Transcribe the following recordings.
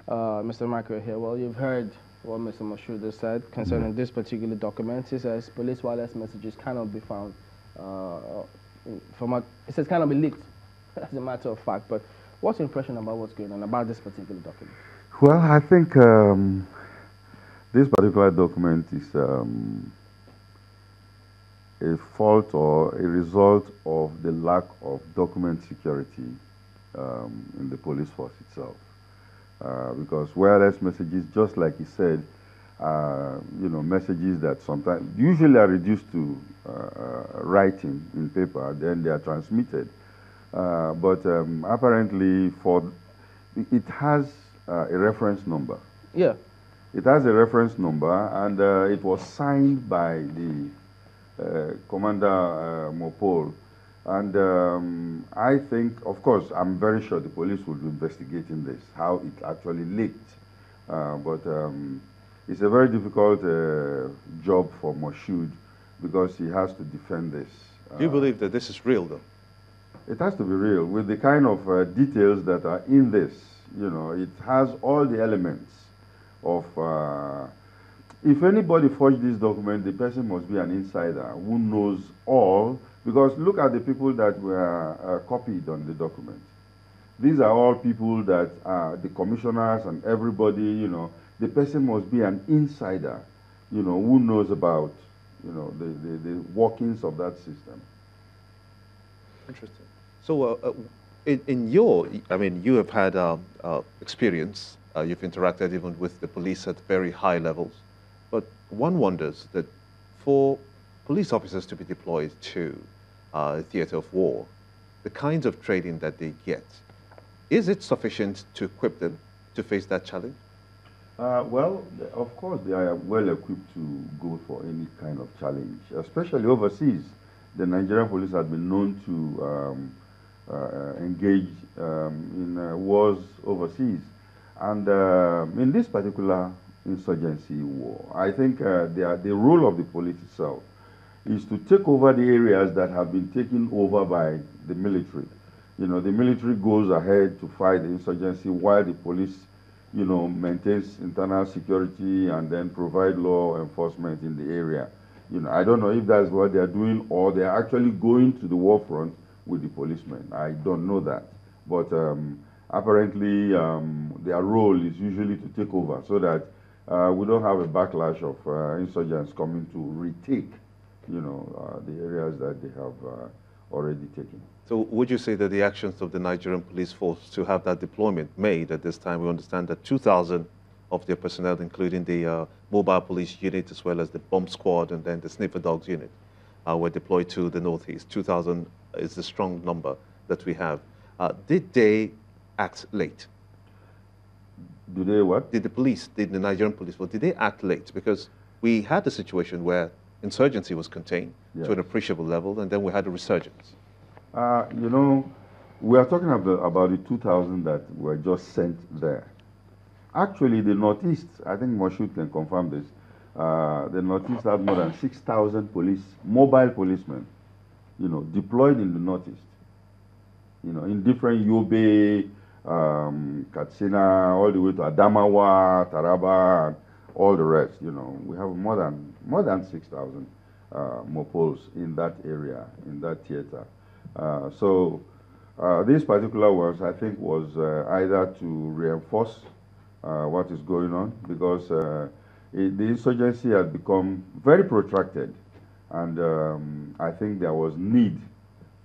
Mr. Michael here. Well, you've heard what Mr. Moshood said concerning this particular document. He says police wireless messages cannot be found it says cannot be leaked, as a matter of fact. But what's your impression about what's going on about this particular document? Well, I think this particular document is a fault or a result of the lack of document security in the police force itself. Because wireless messages, just like he said, messages that sometimes usually are reduced to writing in paper, then they are transmitted. But apparently, it has a reference number. Yeah. It has a reference number, and it was signed by the Commander Mopol. And I think, of course, I'm very sure the police will be investigating this, how it actually leaked. But it's a very difficult job for Moshood because he has to defend this. Do you believe that this is real, though? It has to be real. With the kind of details that are in this, it has all the elements of... if anybody forged this document, the person must be an insider who knows all, because look at the people that were copied on the document. These are all people that are the commissioners and everybody, the person must be an insider, who knows about, the workings of that system. Interesting. So you have had experience, you've interacted even with the police at very high levels, but one wonders that for police officers to be deployed to a theater of war, the kinds of training that they get, is it sufficient to equip them to face that challenge? Well, of course, they are well equipped to go for any kind of challenge, especially overseas. The Nigerian police have been known to engage in wars overseas. And in this particular insurgency war, I think the role of the police itself is to take over the areas that have been taken over by the military. The military goes ahead to fight the insurgency while the police, maintains internal security and then provide law enforcement in the area. I don't know if that's what they're doing or they're actually going to the war front with the policemen. I don't know that. But apparently their role is usually to take over so that we don't have a backlash of insurgents coming to retake, the areas that they have already taken. So would you say that the actions of the Nigerian police force to have that deployment made at this time, we understand that 2,000 of their personnel, including the mobile police unit as well as the bomb squad and then the sniffer dogs unit, were deployed to the northeast. 2,000 is the strong number that we have. Did they act late? Did they what? Did the Nigerian police force, did they act late? Because we had a situation where insurgency was contained to an appreciable level, and then we had a resurgence. We are talking about the 2,000 that were just sent there. Actually, the Northeast, I think Moshood can confirm this, the Northeast had more than 6,000 mobile policemen, deployed in the Northeast, in different Yobe, Katsina, all the way to Adamawa, Taraba, and all the rest. We have more than 6,000 mopols in that area, in that theater. So this particular ones, I think, was either to reinforce what is going on, because the insurgency had become very protracted, and I think there was need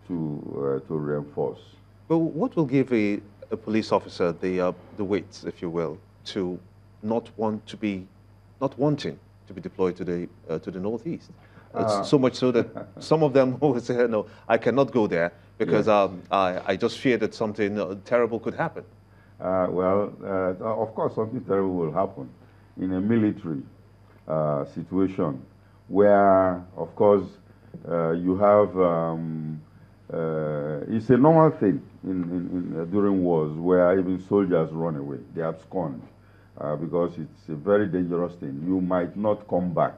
to reinforce. But what will give a police officer the weight, if you will, to not wanting to be deployed to the northeast? So much so that some of them will say, no, I cannot go there because I just fear that something terrible could happen. Of course, something terrible will happen in a military situation where, of course, you have, it's a normal thing during wars where even soldiers run away, they abscond, because it's a very dangerous thing. You might not come back.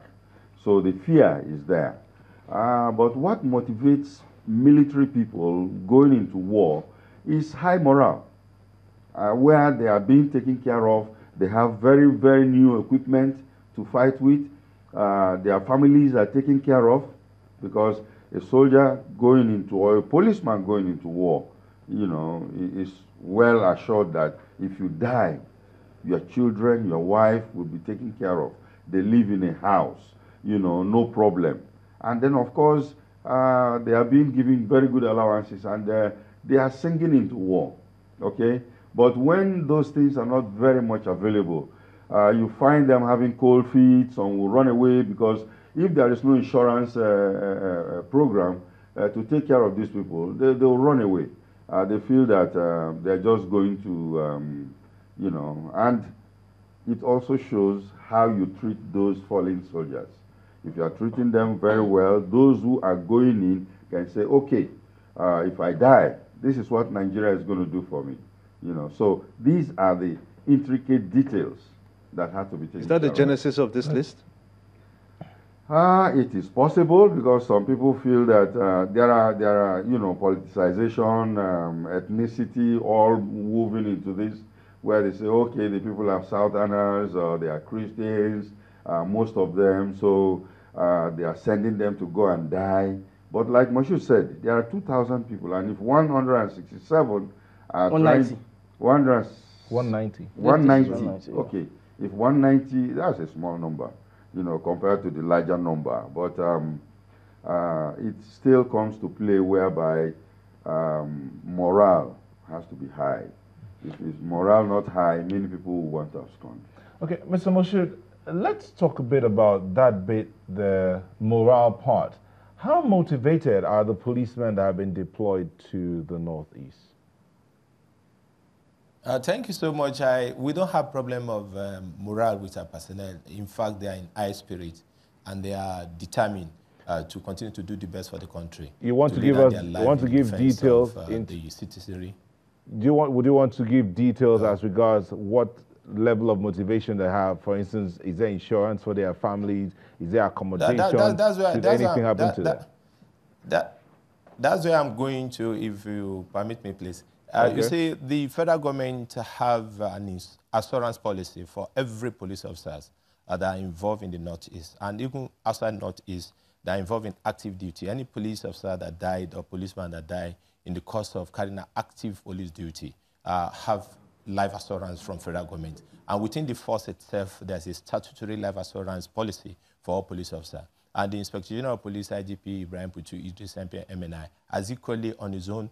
So the fear is there. But what motivates military people going into war is high morale. where they are being taken care of. They have very, very new equipment to fight with. Their families are taken care of, because a soldier going into, or a policeman going into war, you know, is well assured that if you die, your children, your wife will be taken care of. They live in a house, you know, no problem. And then, of course, they are being given very good allowances, and they are singing into war, okay? But when those things are not very much available, you find them having cold feet. Some will run away, because if there is no insurance program to take care of these people, they will run away. They feel that they're just going to, you know, and it also shows how you treat those fallen soldiers. If you are treating them very well, those who are going in can say, okay, if I die, this is what Nigeria is going to do for me. You know, so these are the intricate details that have to be taken care of. Is that the genesis of this list? It is possible, because some people feel that there are, you know, politicization, ethnicity, all moving into this, where they say, okay, the people are Southerners, or they are Christians, most of them, so they are sending them to go and die. But like Moshood said, there are 2,000 people, and if 167 are 190. 190. 190. Okay, if 190, that's a small number, you know, compared to the larger number. But it still comes to play whereby morale has to be high. If it's morale not high, many people will want to abscond. Okay, Mr. Moshood, let's talk a bit about that bit, the morale part. How motivated are the policemen that have been deployed to the Northeast? Thank you so much. We don't have problem of morale with our personnel. In fact, they are in high spirit, and they are determined to continue to do the best for the country. You want to give us, you want to give details into the citizenry. Would you want to give details as regards what level of motivation they have? For instance, is there insurance for their families? Is there accommodation? Should anything happen to them? That's where I'm going to, if you permit me, please. Okay. You see, the federal government have an assurance policy for every police officers that are involved in the Northeast, and even outside Northeast, that are involved in active duty. Any police officer that died or policeman that died in the course of carrying an active police duty have life assurance from federal government. And within the force itself, there's a statutory life assurance policy for all police officers. And the Inspector General of Police, IGP Ibrahim Putu, Idris MP, MNI, has equally on his own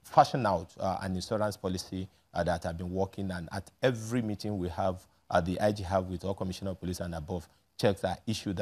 fashioned out an insurance policy that have been working, and at every meeting we have, the IG have with all Commissioner of Police and above, checks are issued out.